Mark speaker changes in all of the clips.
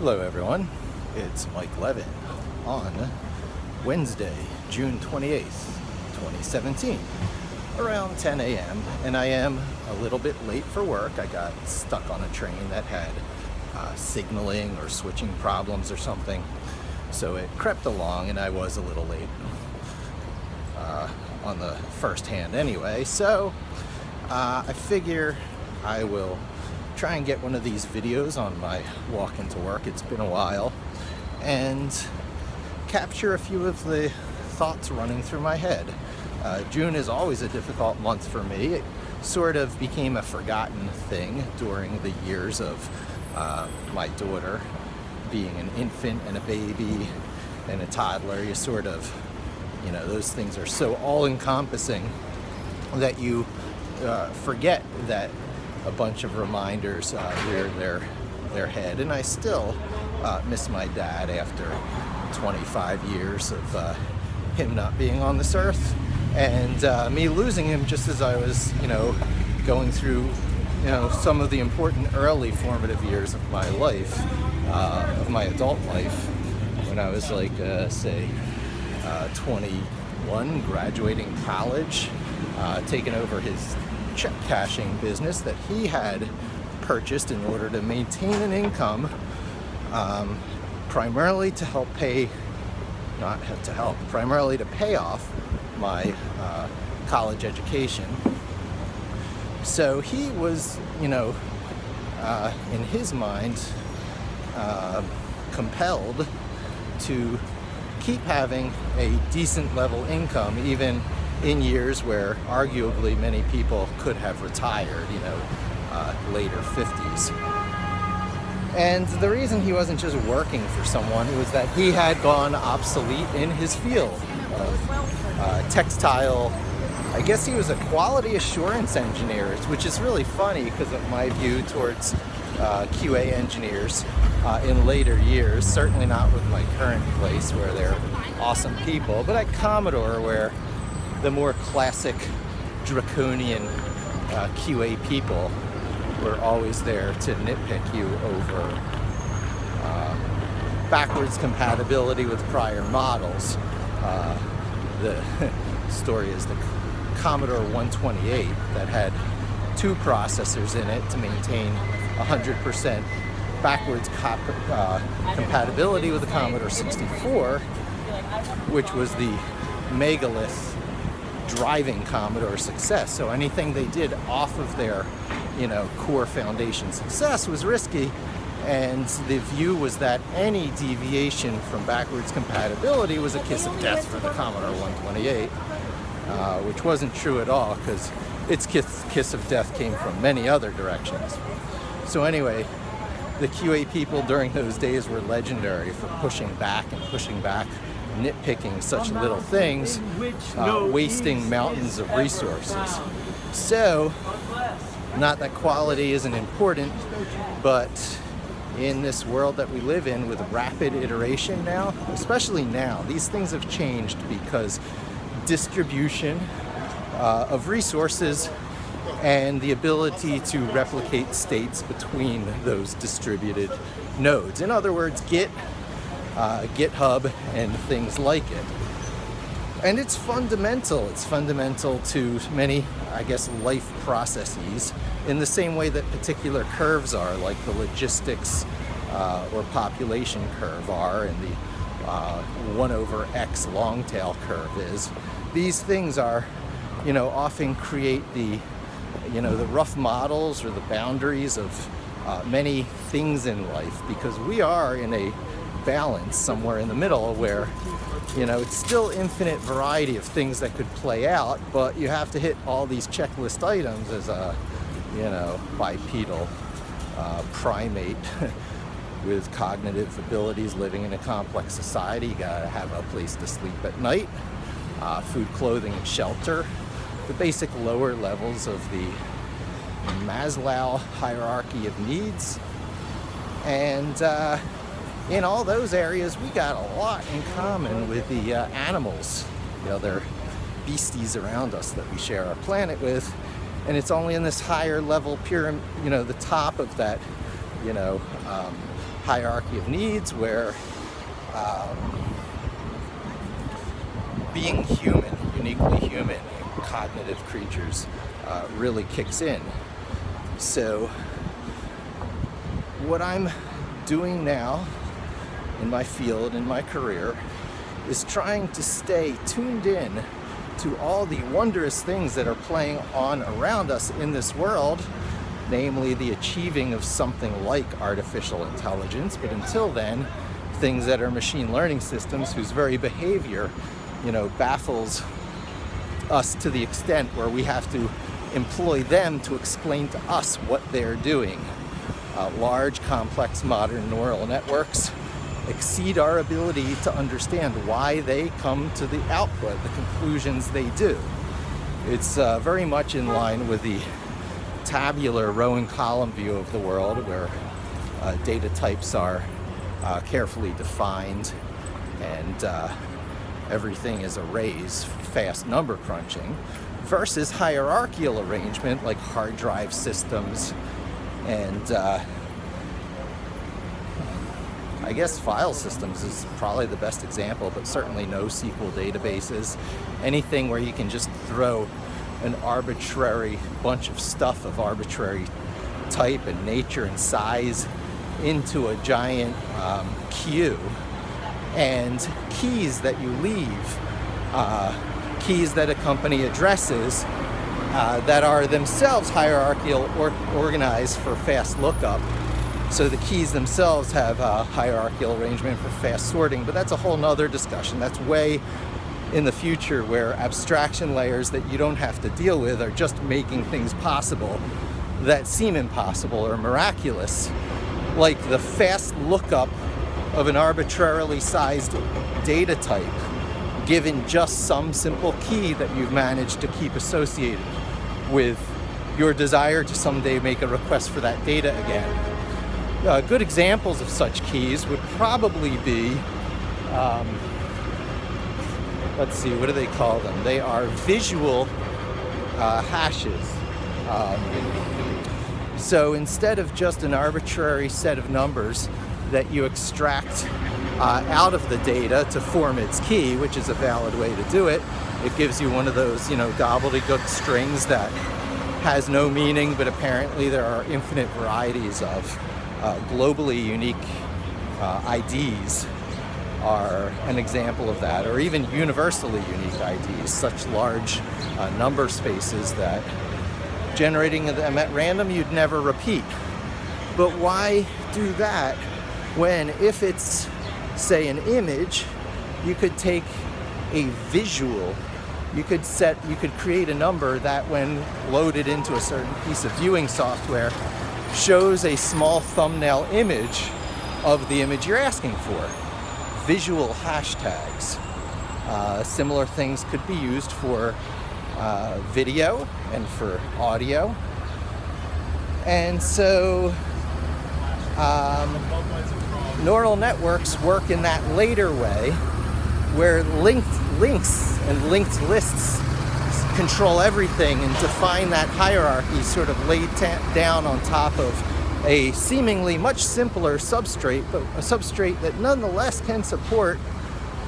Speaker 1: Hello everyone, it's Mike Levin on Wednesday, June 28th, 2017, around 10 a.m. and I am a little bit late for work. I got stuck on a train that had signaling or switching problems or something, so it crept along and I was a little late on the first hand anyway, so I figure I will try and get one of these videos on my walk into work. It's been a while, and capture a few of the thoughts running through my head. June is always a difficult month for me. It sort of became a forgotten thing during the years of my daughter being an infant and a baby and a toddler. You sort of, those things are so all-encompassing that you forget that a bunch of reminders rear their head. And I still miss my dad after 25 years of him not being on this earth, and me losing him just as I was, going through, some of the important early formative years of my life, of my adult life, when I was like, say, 21, graduating college, taking over his check cashing business that he had purchased in order to maintain an income, primarily to primarily to pay off my college education. So he was, in his mind, compelled to keep having a decent level income, even in years where arguably many people could have retired, later 50s. And the reason he wasn't just working for someone was that he had gone obsolete in his field of textile. I guess he was a quality assurance engineer, which is really funny because of my view towards QA engineers in later years. Certainly not with my current place where they're awesome people, but at Commodore, where the more classic draconian QA people were always there to nitpick you over backwards compatibility with prior models. The story is the Commodore 128 that had two processors in it to maintain 100% backwards compatibility with the Commodore 64, which was the megalith driving Commodore success. So anything they did off of their, core foundation success was risky, and the view was that any deviation from backwards compatibility was a kiss of death for the Commodore 128, which wasn't true at all, because its kiss of death came from many other directions. So anyway, the QA people during those days were legendary for pushing back, nitpicking such little things, wasting mountains of resources. So, not that quality isn't important, but in this world that we live in with rapid iteration now, especially now, these things have changed because distribution of resources and the ability to replicate states between those distributed nodes. In other words, GitHub and things like it. And it's fundamental. It's fundamental to many, life processes in the same way that particular curves are, like the logistics or population curve are, and the 1/x long tail curve is. These things are, often create the rough models or the boundaries of many things in life, because we are in a balance somewhere in the middle where, it's still infinite variety of things that could play out, but you have to hit all these checklist items as a, bipedal primate with cognitive abilities living in a complex society. You gotta have a place to sleep at night, food, clothing, and shelter, the basic lower levels of the Maslow hierarchy of needs. And in all those areas, we got a lot in common with the animals, the other beasties around us that we share our planet with. And it's only in this higher level pyramid, the top of that, hierarchy of needs where being human, uniquely human, cognitive creatures really kicks in. So what I'm doing now in my field, in my career, is trying to stay tuned in to all the wondrous things that are playing on around us in this world, namely the achieving of something like artificial intelligence, but until then, things that are machine learning systems whose very behavior, baffles us to the extent where we have to employ them to explain to us what they're doing. Large, complex, modern neural networks exceed our ability to understand why they come to the output, the conclusions they do. It's very much in line with the tabular row and column view of the world, where data types are carefully defined and everything is arrays, fast number crunching, versus hierarchical arrangement like hard drive systems and I guess file systems is probably the best example, but certainly NoSQL databases, anything where you can just throw an arbitrary bunch of stuff of arbitrary type and nature and size into a giant queue, and keys that you leave, keys that accompany addresses that are themselves hierarchical or organized for fast lookup. So the keys themselves have a hierarchical arrangement for fast sorting, but that's a whole nother discussion. That's way in the future, where abstraction layers that you don't have to deal with are just making things possible that seem impossible or miraculous, like the fast lookup of an arbitrarily sized data type given just some simple key that you've managed to keep associated with your desire to someday make a request for that data again. Good examples of such keys would probably be, let's see, what do they call them? They are visual hashes. So instead of just an arbitrary set of numbers that you extract out of the data to form its key, which is a valid way to do it, it gives you one of those, gobbledygook strings that has no meaning, but apparently there are infinite varieties of. Globally unique IDs are an example of that, or even universally unique IDs, such large number spaces that generating them at random you'd never repeat. But why do that when, if it's, say, an image, you could take a visual, you could create a number that, when loaded into a certain piece of viewing software, shows a small thumbnail image of the image you're asking for. Visual hashtags. Similar things could be used for video and for audio. And so neural networks work in that later way, where links and linked lists control everything and define that hierarchy sort of laid down on top of a seemingly much simpler substrate, but a substrate that nonetheless can support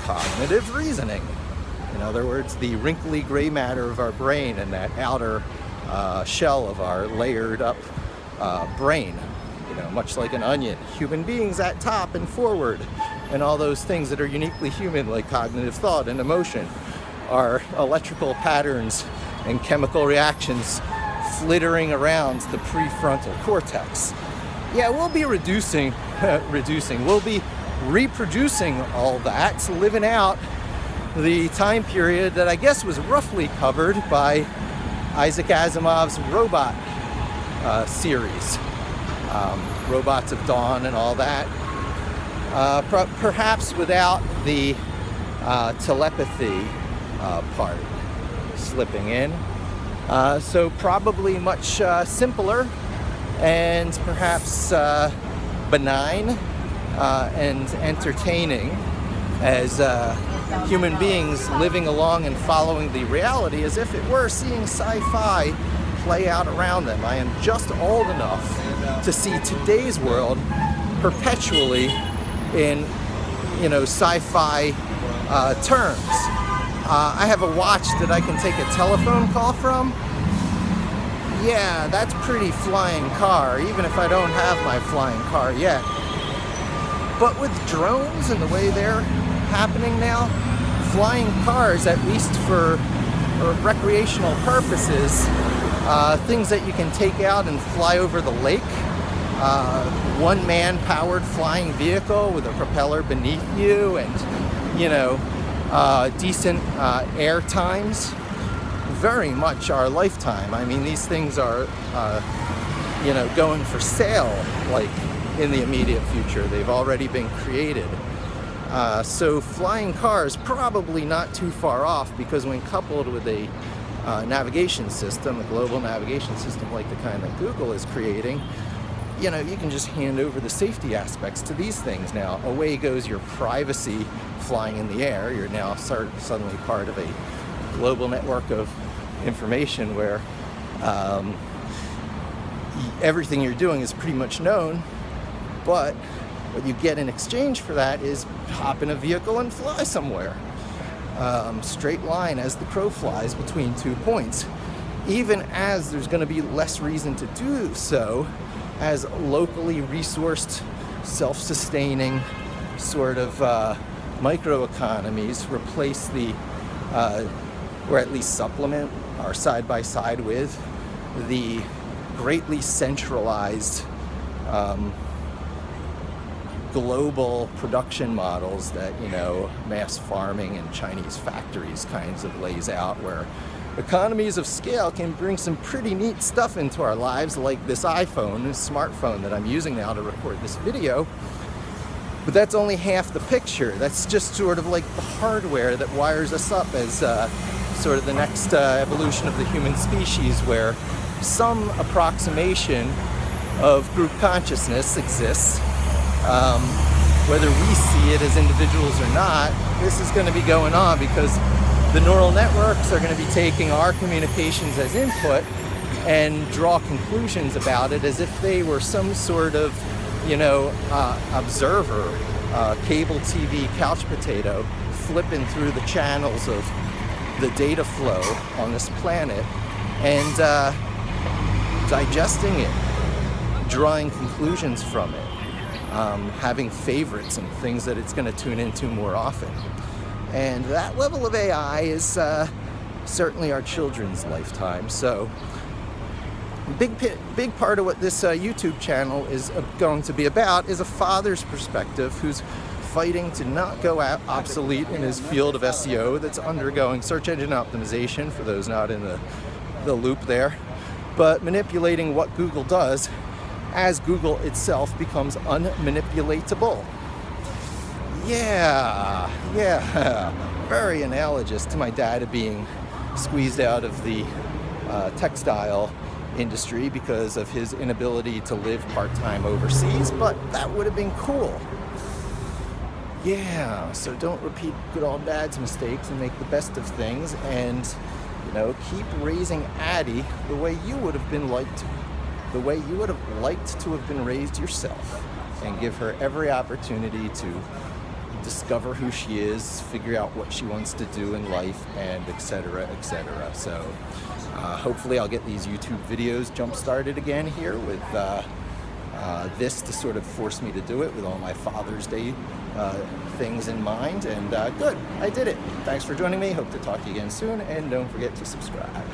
Speaker 1: cognitive reasoning. In other words, the wrinkly gray matter of our brain and that outer shell of our layered up brain, much like an onion. Human beings at top and forward, and all those things that are uniquely human, like cognitive thought and emotion, are electrical patterns and chemical reactions flittering around the prefrontal cortex. Yeah, we'll be we'll be reproducing all that, living out the time period that I guess was roughly covered by Isaac Asimov's robot series, Robots of Dawn and all that. Perhaps without the telepathy part slipping in. So probably much simpler and perhaps benign and entertaining as human beings living along and following the reality as if it were seeing sci-fi play out around them. I am just old enough to see today's world perpetually in, you know, sci-fi terms. I have a watch that I can take a telephone call from. Yeah, that's pretty flying car, even if I don't have my flying car yet. But with drones and the way they're happening now, flying cars, at least for recreational purposes, things that you can take out and fly over the lake, one-man powered flying vehicle with a propeller beneath you, and, you know, decent air times, very much our lifetime. I mean, these things are, you know, going for sale, like, in the immediate future. They've already been created. So flying cars probably not too far off, because when coupled with a navigation system, a global navigation system like the kind that Google is creating, you know, you can just hand over the safety aspects to these things now. Away goes your privacy flying in the air. You're now suddenly part of a global network of information where everything you're doing is pretty much known, but what you get in exchange for that is hop in a vehicle and fly somewhere. Straight line as the crow flies between 2 points, even as there's going to be less reason to do so, as locally resourced, self-sustaining sort of microeconomies replace the, or at least supplement, or side by side with, the greatly centralized global production models that, you know, mass farming and Chinese factories kinds of lays out, where economies of scale can bring some pretty neat stuff into our lives, like this iPhone, this smartphone that I'm using now to record this video. But that's only half the picture. That's just sort of like the hardware that wires us up as sort of the next evolution of the human species, where some approximation of group consciousness exists. Whether we see it as individuals or not, this is going to be going on, because the neural networks are going to be taking our communications as input and draw conclusions about it as if they were some sort of, you know, observer, cable TV couch potato, flipping through the channels of the data flow on this planet and digesting it, drawing conclusions from it. Having favorites and things that it's going to tune into more often. And that level of AI is certainly our children's lifetime. So big part of what this YouTube channel is going to be about is a father's perspective who's fighting to not go obsolete in his field of SEO that's undergoing search engine optimization, for those not in the loop there, but manipulating what Google does as Google itself becomes unmanipulatable. Yeah, very analogous to my dad being squeezed out of the textile industry because of his inability to live part-time overseas, but that would have been cool. Yeah, so don't repeat good old dad's mistakes and make the best of things, and, you know, keep raising Addie the way you would have been liked to have been raised yourself, and give her every opportunity to discover who she is, figure out what she wants to do in life, and etc., etc. So hopefully I'll get these YouTube videos jump started again here with this to sort of force me to do it with all my Father's Day things in mind. And good, I did it. Thanks for joining me. Hope to talk to you again soon, and don't forget to subscribe.